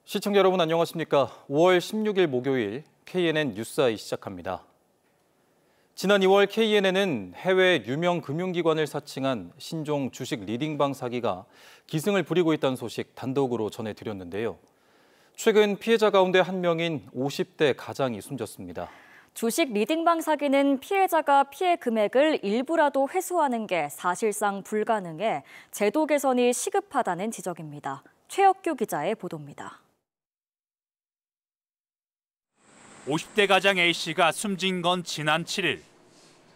시청자 여러분 안녕하십니까? 5월 16일 목요일 KNN 뉴스아이 시작합니다. 지난 2월 KNN은 해외 유명 금융기관을 사칭한 신종 주식 리딩방 사기가 기승을 부리고 있다는 소식 단독으로 전해드렸는데요. 최근 피해자 가운데 한 명인 50대 가장이 숨졌습니다. 주식 리딩방 사기는 피해자가 피해 금액을 일부라도 회수하는 게 사실상 불가능해 제도 개선이 시급하다는 지적입니다. 최혁규 기자의 보도입니다. 50대 가장 A씨가 숨진 건 지난 7일.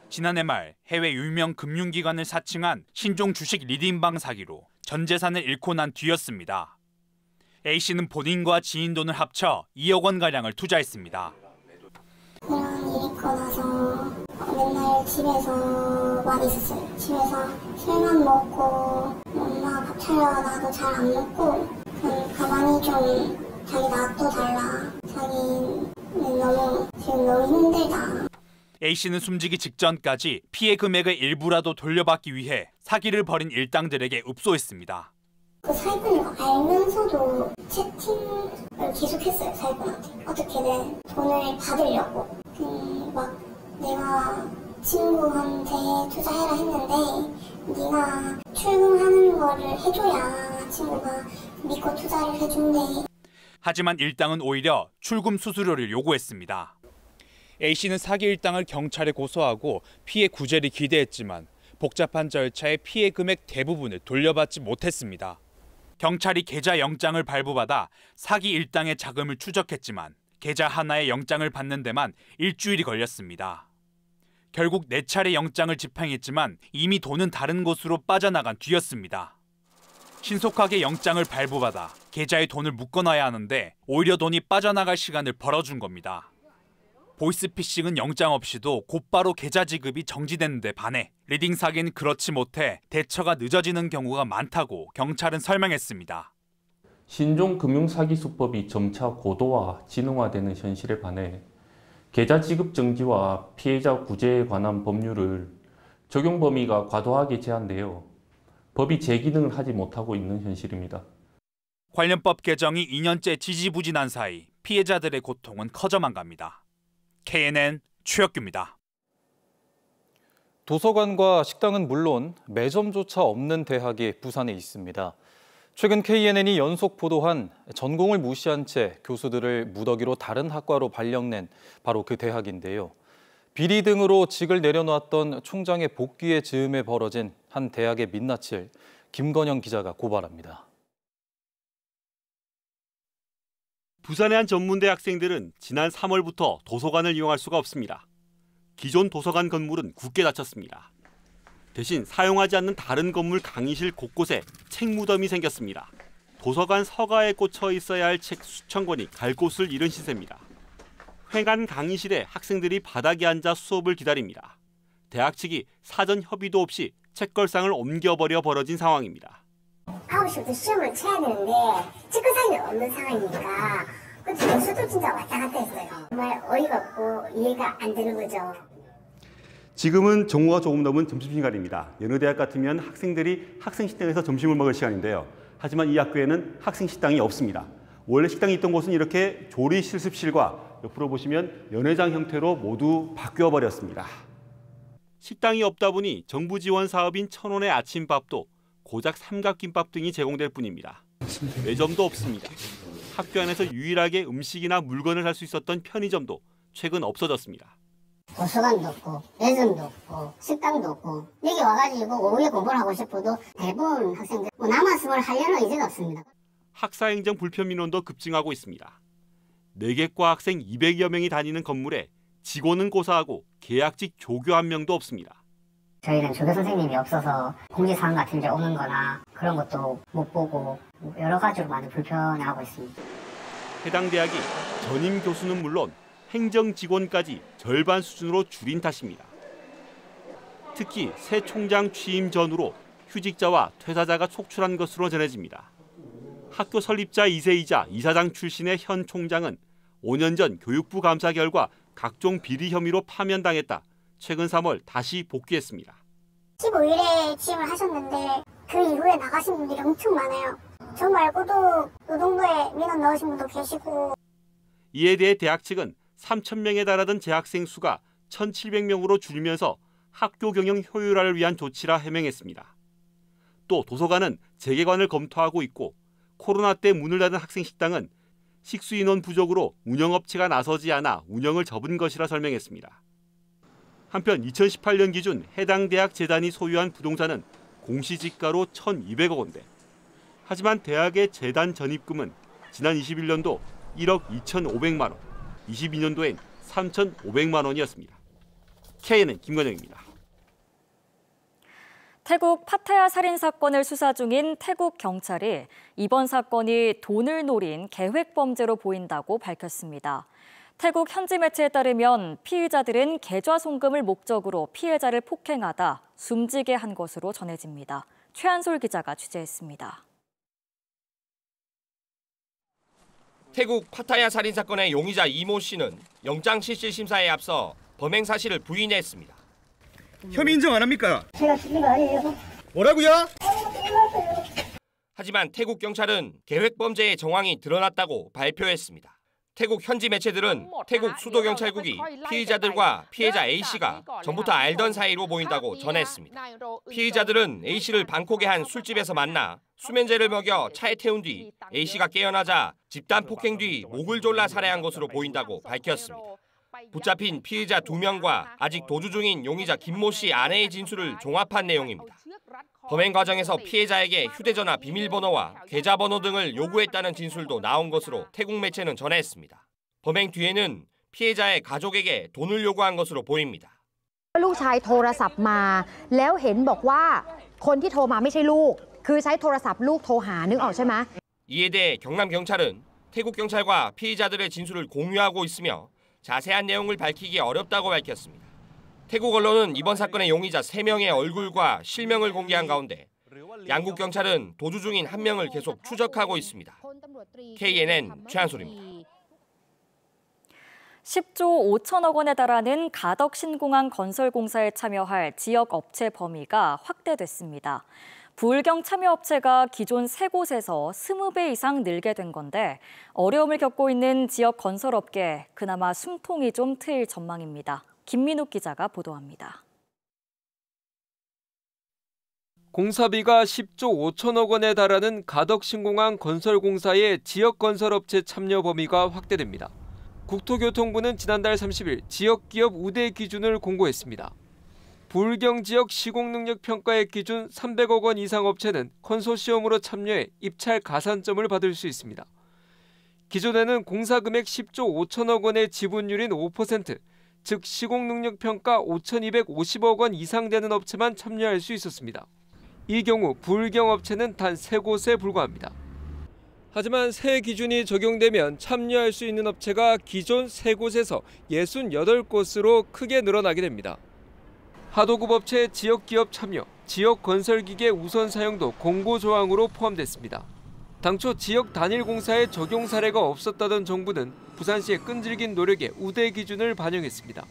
지난해 말 해외 유명 금융기관을 사칭한 신종 주식 리딩방 사기로 전 재산을 잃고 난 뒤였습니다. A씨는 본인과 지인 돈을 합쳐 2억 원가량을 투자했습니다. 그런 일이 있고 나서 맨날 집에서만 있었어요. 집에서 술만 먹고 엄마 밥 차려 놔도 잘 안 먹고 그냥 가만히 좀 자기 놔둬 달라. 자기 지금 너무 힘들다. A씨는 숨지기 직전까지 피해 금액의 일부라도 돌려받기 위해 사기를 벌인 일당들에게 읍소했습니다. 그 사기꾼인 거 알면서도 채팅을 계속했어요. 사기꾼한테. 어떻게든 돈을 받으려고. 막 내가 친구한테 투자해라 했는데 네가 출금하는 거를 해줘야 친구가 믿고 투자를 해준대. 하지만 일당은 오히려 출금 수수료를 요구했습니다. A씨는 사기 일당을 경찰에 고소하고 피해 구제를 기대했지만 복잡한 절차에 피해 금액 대부분을 돌려받지 못했습니다. 경찰이 계좌 영장을 발부받아 사기 일당의 자금을 추적했지만 계좌 하나의 영장을 받는 데만 일주일이 걸렸습니다. 결국 4차례 영장을 집행했지만 이미 돈은 다른 곳으로 빠져나간 뒤였습니다. 신속하게 영장을 발부받아 계좌에 돈을 묶어놔야 하는데 오히려 돈이 빠져나갈 시간을 벌어준 겁니다. 보이스피싱은 영장 없이도 곧바로 계좌 지급이 정지되는 데 반해 리딩 사기는 그렇지 못해 대처가 늦어지는 경우가 많다고 경찰은 설명했습니다. 신종 금융 사기 수법이 점차 고도화, 지능화되는 현실에 반해 계좌 지급 정지와 피해자 구제에 관한 법률을 적용 범위가 과도하게 제한되어 법이 제 기능을 하지 못하고 있는 현실입니다. 관련 법 개정이 2년째 지지부진한 사이 피해자들의 고통은 커져만 갑니다. KNN 최혁규입니다. 도서관과 식당은 물론 매점조차 없는 대학이 부산에 있습니다. 최근 KNN이 연속 보도한 전공을 무시한 채 교수들을 무더기로 다른 학과로 발령낸 바로 그 대학인데요. 비리 등으로 직을 내려놓았던 총장의 복귀의 즈음에 벌어진 한 대학의 민낯을 김건영 기자가 고발합니다. 부산의 한 전문대 학생들은 지난 3월부터 도서관을 이용할 수가 없습니다. 기존 도서관 건물은 굳게 닫혔습니다. 대신 사용하지 않는 다른 건물 강의실 곳곳에 책 무덤이 생겼습니다. 도서관 서가에 꽂혀 있어야 할 책 수천 권이 갈 곳을 잃은 시세입니다. 횡한 강의실에 학생들이 바닥에 앉아 수업을 기다립니다. 대학 측이 사전 협의도 없이 책걸상을 옮겨버려 벌어진 상황입니다. 9시부터 시험을 쳐야 되는데 책걸상이 없는 상황이니까 교수도 진짜 왔다 갔다 했어요. 정말 어이가 없고 이해가 안 되는 거죠. 지금은 정오가 조금 넘은 점심시간입니다. 여느 대학 같으면 학생들이 학생식당에서 점심을 먹을 시간인데요. 하지만 이 학교에는 학생식당이 없습니다. 원래 식당이 있던 곳은 이렇게 조리 실습실과 옆으로 보시면 연회장 형태로 모두 바뀌어 버렸습니다. 식당이 없다 보니 정부 지원 사업인 1,000원의 아침밥도 고작 삼각김밥 등이 제공될 뿐입니다. 매점도 없습니다. 학교 안에서 유일하게 음식이나 물건을 살 수 있었던 편의점도 최근 없어졌습니다. 도서관도 없고 매점도 없고 식당도 없고 여기 와가지고 오후에 공부를 하고 싶어도 대부분 학생들 남았음을 하려는 의지가 없습니다. 학사행정 불편 민원도 급증하고 있습니다. 4개과 학생 200여 명이 다니는 건물에 직원은 고사하고 계약직 조교 한 명도 없습니다. 저희는 조교 선생님이 없어서 공지사항 같은 데 오는 거나 그런 것도 못 보고 여러 가지로 많이 불편해하고 있습니다. 해당 대학이 전임 교수는 물론 행정 직원까지 절반 수준으로 줄인 탓입니다. 특히 새 총장 취임 전후로 휴직자와 퇴사자가 속출한 것으로 전해집니다. 학교 설립자 2세이자 이사장 출신의 현 총장은 5년 전 교육부 감사 결과 각종 비리 혐의로 파면당했다. 최근 3월 다시 복귀했습니다. 15일에 취임을 하셨는데 그 이후에 나가신 분들이 엄청 많아요. 저 말고도 노동부에 민원 넣으신 분도 계시고. 이에 대해 대학 측은 3,000명에 달하던 재학생 수가 1,700명으로 줄면서 학교 경영 효율화를 위한 조치라 해명했습니다. 또 도서관은 재개관을 검토하고 있고 코로나 때 문을 닫은 학생 식당은 식수 인원 부족으로 운영업체가 나서지 않아 운영을 접은 것이라 설명했습니다. 한편 2018년 기준 해당 대학 재단이 소유한 부동산은 공시지가로 1,200억 원대. 하지만 대학의 재단 전입금은 지난 21년도 1억 2,500만 원, 22년도엔 3,500만 원이었습니다. KNN 김건영입니다. 태국 파타야 살인 사건을 수사 중인 태국 경찰이 이번 사건이 돈을 노린 계획 범죄로 보인다고 밝혔습니다. 태국 현지 매체에 따르면 피의자들은 계좌 송금을 목적으로 피해자를 폭행하다 숨지게 한 것으로 전해집니다. 최한솔 기자가 취재했습니다. 태국 파타야 살인 사건의 용의자 이모 씨는 영장 실질 심사에 앞서 범행 사실을 부인했습니다. 혐의 인정 안 합니까? 제가 죽인 거 아니에요. 뭐라고요? 하지만 태국 경찰은 계획 범죄의 정황이 드러났다고 발표했습니다. 태국 현지 매체들은 태국 수도경찰국이 피의자들과 피해자 A씨가 전부터 알던 사이로 보인다고 전했습니다. 피의자들은 A씨를 방콕의 한 술집에서 만나 수면제를 먹여 차에 태운 뒤 A씨가 깨어나자 집단 폭행 뒤 목을 졸라 살해한 것으로 보인다고 밝혔습니다. 붙잡힌 피의자 2명과 아직 도주 중인 용의자 김모 씨 아내의 진술을 종합한 내용입니다. 범행 과정에서 피해자에게 휴대전화 비밀번호와 계좌번호 등을 요구했다는 진술도 나온 것으로 태국 매체는 전했습니다. 범행 뒤에는 피해자의 가족에게 돈을 요구한 것으로 보입니다. ลูกชายโทรศัพท์มาแล้วเห็นบอกว่าคนที่โทรมาไม่ใช่ลูกคือใช้โทรศัพท์ลูกโทรหานึกออกใช่ไหม 이에 대해 경남 경찰은 태국 경찰과 피의자들의 진술을 공유하고 있으며 자세한 내용을 밝히기 어렵다고 밝혔습니다. 태국 언론은 이번 사건의 용의자 3명의 얼굴과 실명을 공개한 가운데 양국 경찰은 도주 중인 1명을 계속 추적하고 있습니다. KNN 최한솔입니다. 10조 5천억 원에 달하는 가덕 신공항 건설 공사에 참여할 지역 업체 범위가 확대됐습니다. 부울경 참여업체가 기존 3곳에서 20배 이상 늘게 된 건데 어려움을 겪고 있는 지역 건설업계에 그나마 숨통이 좀 트일 전망입니다. 김민욱 기자가 보도합니다. 공사비가 10조 5천억 원에 달하는 가덕 신공항 건설공사의 지역 건설업체 참여 범위가 확대됩니다. 국토교통부는 지난달 30일 지역기업 우대 기준을 공고했습니다. 부울경 지역 시공능력평가액 기준 300억 원 이상 업체는 컨소시엄으로 참여해 입찰 가산점을 받을 수 있습니다. 기존에는 공사금액 10조 5천억 원의 지분율인 5%, 즉 시공능력평가 5,250억 원 이상 되는 업체만 참여할 수 있었습니다. 이 경우 부울경 업체는 단 3곳에 불과합니다. 하지만 새 기준이 적용되면 참여할 수 있는 업체가 기존 3곳에서 68곳으로 크게 늘어나게 됩니다. 하도급 업체 지역기업 참여, 지역 건설기계 우선 사용도 공고조항으로 포함됐습니다. 당초 지역 단일 공사에 적용 사례가 없었다던 정부는 부산시의 끈질긴 노력에 우대 기준을 반영했습니다.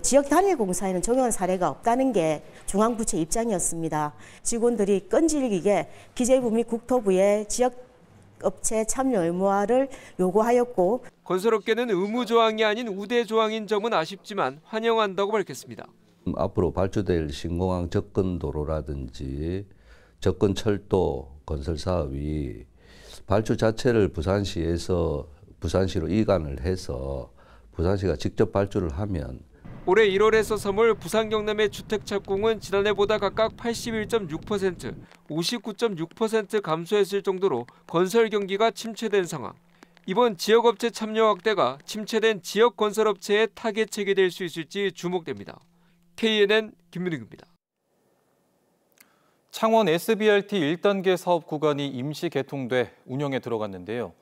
지역 단일 공사에는 적용한 사례가 없다는 게 중앙부처 입장이었습니다. 직원들이 끈질기게 기재부 및 국토부에 지역 업체 참여 의무화를 요구하였고 건설업계는 의무 조항이 아닌 우대 조항인 점은 아쉽지만 환영한다고 밝혔습니다. 앞으로 발주될 신공항 접근도로라든지 접근철도 건설 사업이 발주 자체를 부산시로 이관을 해서 부산시가 직접 발주를 하면 올해 1월에서 3월 부산 경남의 주택 착공은 지난해보다 각각 81.6%, 59.6% 감소했을 정도로 건설 경기가 침체된 상황. 이번 지역업체 참여 확대가 침체된 지역 건설업체의 타겟책이 될 수 있을지 주목됩니다. KNN 김민욱입니다. 창원 SBRT 1단계 사업 구간이 임시 개통돼 운영에 들어갔는데요.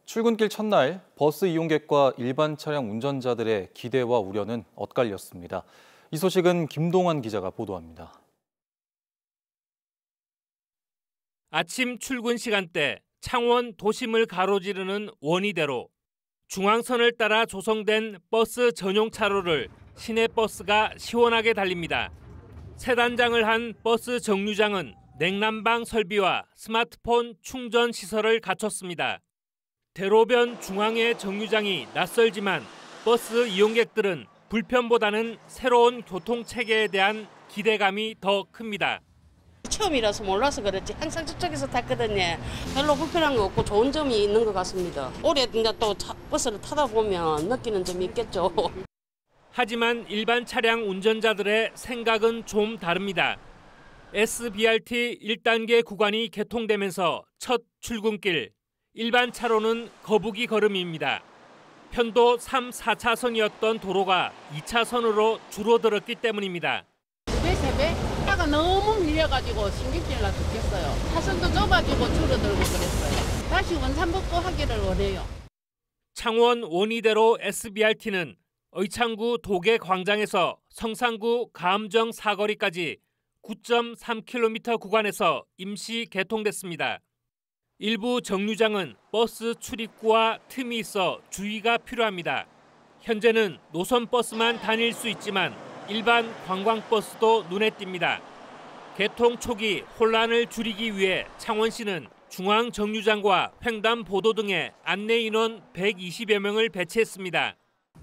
출근길 첫날 버스 이용객과 일반 차량 운전자들의 기대와 우려는 엇갈렸습니다. 이 소식은 김동환 기자가 보도합니다. 아침 출근 시간대 창원 도심을 가로지르는 원희대로 중앙선을 따라 조성된 버스 전용 차로를 시내버스가 시원하게 달립니다. 세 단장을 한 버스 정류장은 냉난방 설비와 스마트폰 충전 시설을 갖췄습니다. 대로변 중앙의 정류장이 낯설지만 버스 이용객들은 불편보다는 새로운 교통체계에 대한 기대감이 더 큽니다. 처음이라서 몰라서 그렇지 항상 저쪽에서 탔거든요. 별로 불편한 거 없고 좋은 점이 있는 것 같습니다. 올해 이제 또 버스를 타다 보면 느끼는 점이 있겠죠. 하지만 일반 차량 운전자들의 생각은 좀 다릅니다. SBRT 1단계 구간이 개통되면서 첫 출근길, 일반 차로는 거북이 걸음입니다. 편도 3, 4차선이었던 도로가 2차선으로 줄어들었기 때문입니다. 2배, 3배? 차가 너무 밀려가지고 신경질 나 죽겠어요. 차선도 좁아지고 줄어들고 그랬어요. 다시 원산복구 하기를 원해요. 창원 원희대로 SBRT는 의창구 도계광장에서 성산구 가암정 사거리까지 9.3km 구간에서 임시 개통됐습니다. 일부 정류장은 버스 출입구와 틈이 있어 주의가 필요합니다. 현재는 노선 버스만 다닐 수 있지만 일반 관광버스도 눈에 띕니다. 개통 초기 혼란을 줄이기 위해 창원시는 중앙 정류장과 횡단보도 등에 안내 인원 120여 명을 배치했습니다.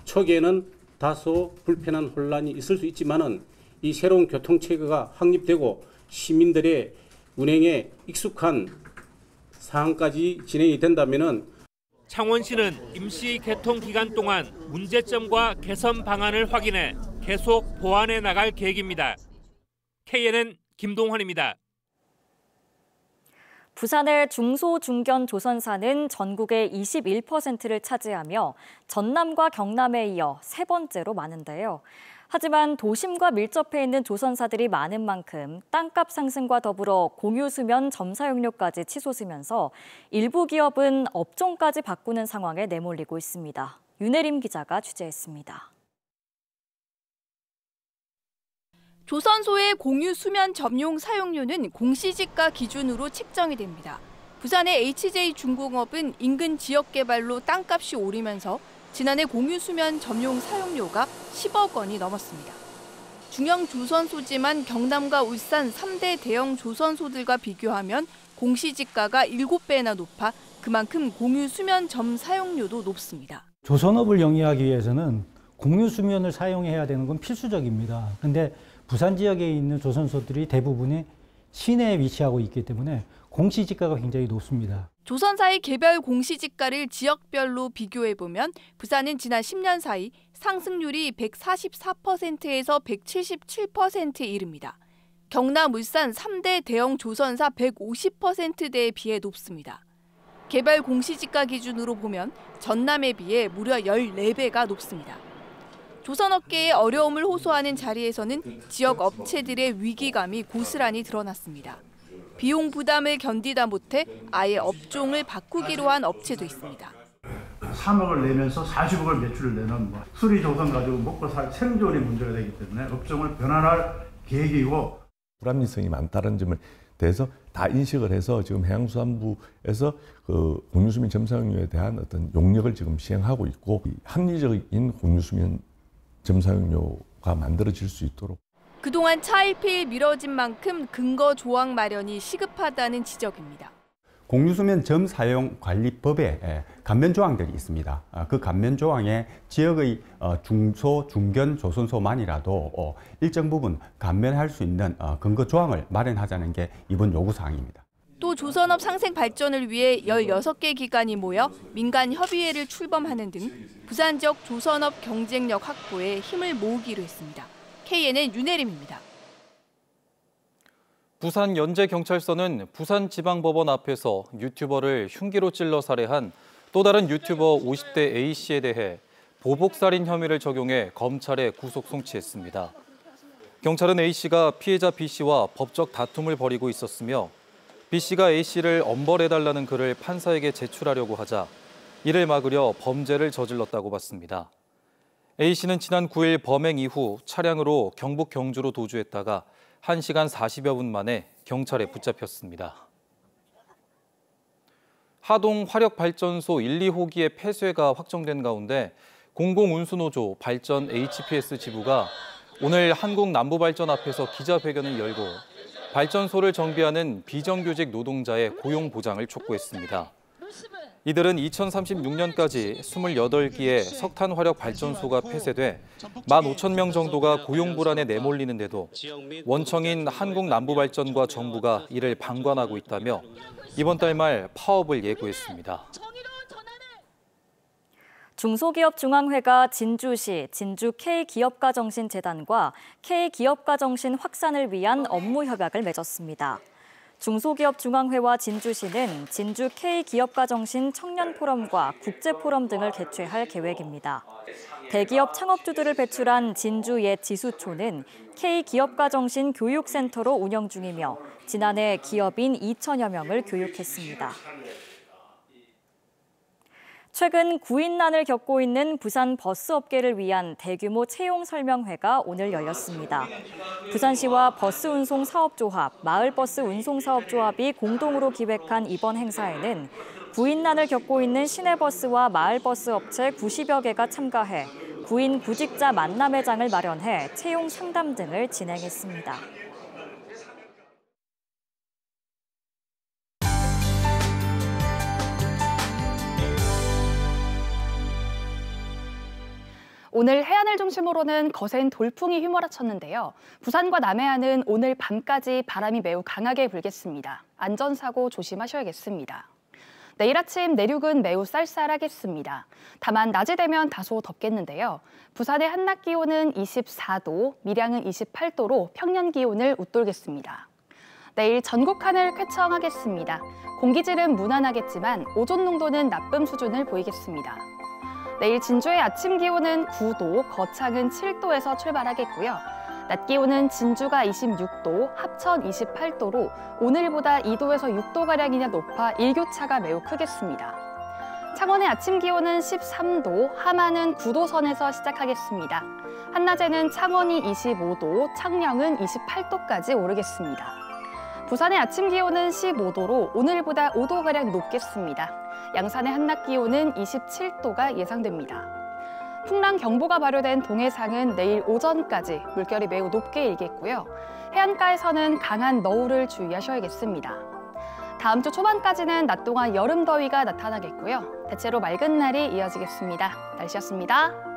초기에는 다소 불편한 혼란이 있을 수 있지만은 이 새로운 교통체계가 확립되고 시민들의 운행에 익숙한 상황까지 진행이 된다면은 창원시는 임시 개통 기간 동안 문제점과 개선 방안을 확인해 계속 보완해 나갈 계획입니다. KNN 김동환입니다. 부산의 중소, 중견 조선사는 전국의 21%를 차지하며 전남과 경남에 이어 세 번째로 많은데요. 하지만 도심과 밀접해 있는 조선사들이 많은 만큼 땅값 상승과 더불어 공유수면 점사용료까지 치솟으면서 일부 기업은 업종까지 바꾸는 상황에 내몰리고 있습니다. 윤혜림 기자가 취재했습니다. 조선소의 공유수면 점용 사용료는 공시지가 기준으로 책정이 됩니다. 부산의 HJ중공업은 인근 지역개발로 땅값이 오르면서 지난해 공유수면 점용 사용료가 10억 원이 넘었습니다. 중형 조선소지만 경남과 울산 3대 대형 조선소들과 비교하면 공시지가가 7배나 높아 그만큼 공유수면 점 사용료도 높습니다. 조선업을 영위하기 위해서는 공유수면을 사용해야 되는 건 필수적입니다. 그런데 부산 지역에 있는 조선소들이 대부분이 시내에 위치하고 있기 때문에 공시지가가 굉장히 높습니다. 조선사의 개별 공시지가를 지역별로 비교해보면 부산은 지난 10년 사이 상승률이 144%에서 177%에 이릅니다. 경남, 울산 3대 대형 조선사 150%대에 비해 높습니다. 개별 공시지가 기준으로 보면 전남에 비해 무려 14배가 높습니다. 조선업계의 어려움을 호소하는 자리에서는 지역 업체들의 위기감이 고스란히 드러났습니다. 비용 부담을 견디다 못해 아예 업종을 바꾸기로 한 업체도 있습니다. 3억을 내면서 40억을 매출을 내는 수리 조선 가지고 먹고 살 생존이 문제가 되기 때문에 업종을 변환할 계획이고 불합리성이 많다는 점에 대해서 다 인식을 해서 지금 해양수산부에서 그 공유수면 점사용료에 대한 어떤 용역을 지금 시행하고 있고 합리적인 공유수면 점사용료가 만들어질 수 있도록. 그동안 차일피일 미뤄진 만큼 근거 조항 마련이 시급하다는 지적입니다. 공유수면 점사용관리법에 감면 조항들이 있습니다. 그 감면 조항에 지역의 중소, 중견 조선소만이라도 일정 부분 감면할 수 있는 근거 조항을 마련하자는 게 이번 요구사항입니다. 또 조선업 상생 발전을 위해 16개 기관이 모여 민간 협의회를 출범하는 등 부산 지역 조선업 경쟁력 확보에 힘을 모으기로 했습니다. KNN 윤혜림입니다. 부산 연제경찰서는 부산지방법원 앞에서 유튜버를 흉기로 찔러 살해한 또 다른 유튜버 50대 A씨에 대해 보복살인 혐의를 적용해 검찰에 구속 송치했습니다. 경찰은 A씨가 피해자 B씨와 법적 다툼을 벌이고 있었으며 B씨가 A씨를 엄벌해달라는 글을 판사에게 제출하려고 하자 이를 막으려 범죄를 저질렀다고 봤습니다. A씨는 지난 9일 범행 이후 차량으로 경북 경주로 도주했다가 1시간 40여 분 만에 경찰에 붙잡혔습니다. 하동 화력발전소 1, 2호기의 폐쇄가 확정된 가운데 공공운수노조 발전 HPS 지부가 오늘 한국남부발전 앞에서 기자회견을 열고 발전소를 정비하는 비정규직 노동자의 고용 보장을 촉구했습니다. 이들은 2036년까지 28기의 석탄 화력 발전소가 폐쇄돼 15,000명 정도가 고용 불안에 내몰리는데도 원청인 한국남부발전과 정부가 이를 방관하고 있다며 이번 달 말 파업을 예고했습니다. 중소기업중앙회가 진주시 진주 K기업가정신재단과 K기업가정신 확산을 위한 업무 협약을 맺었습니다. 중소기업중앙회와 진주시는 진주 K기업가정신 청년포럼과 국제포럼 등을 개최할 계획입니다. 대기업 창업주들을 배출한 진주 옛 지수초는 K기업가정신 교육센터로 운영 중이며 지난해 기업인 2천여 명을 교육했습니다. 최근 구인난을 겪고 있는 부산 버스업계를 위한 대규모 채용 설명회가 오늘 열렸습니다. 부산시와 버스운송사업조합, 마을버스 운송사업조합이 공동으로 기획한 이번 행사에는 구인난을 겪고 있는 시내버스와 마을버스 업체 90여 개가 참가해 구인 구직자 만남회 장을 마련해 채용 상담 등을 진행했습니다. 오늘 해안을 중심으로는 거센 돌풍이 휘몰아쳤는데요. 부산과 남해안은 오늘 밤까지 바람이 매우 강하게 불겠습니다. 안전사고 조심하셔야겠습니다. 내일 아침 내륙은 매우 쌀쌀하겠습니다. 다만 낮이 되면 다소 덥겠는데요. 부산의 한낮 기온은 24도, 밀양은 28도로 평년 기온을 웃돌겠습니다. 내일 전국 하늘 쾌청하겠습니다. 공기질은 무난하겠지만 오존 농도는 나쁨 수준을 보이겠습니다. 내일 진주의 아침 기온은 9도, 거창은 7도에서 출발하겠고요. 낮 기온은 진주가 26도, 합천 28도로 오늘보다 2도에서 6도가량이나 높아 일교차가 매우 크겠습니다. 창원의 아침 기온은 13도, 함안은 9도 선에서 시작하겠습니다. 한낮에는 창원이 25도, 창녕은 28도까지 오르겠습니다. 부산의 아침 기온은 15도로 오늘보다 5도가량 높겠습니다. 양산의 한낮 기온은 27도가 예상됩니다. 풍랑경보가 발효된 동해상은 내일 오전까지 물결이 매우 높게 일겠고요. 해안가에서는 강한 너울을 주의하셔야겠습니다. 다음 주 초반까지는 낮 동안 여름 더위가 나타나겠고요. 대체로 맑은 날이 이어지겠습니다. 날씨였습니다.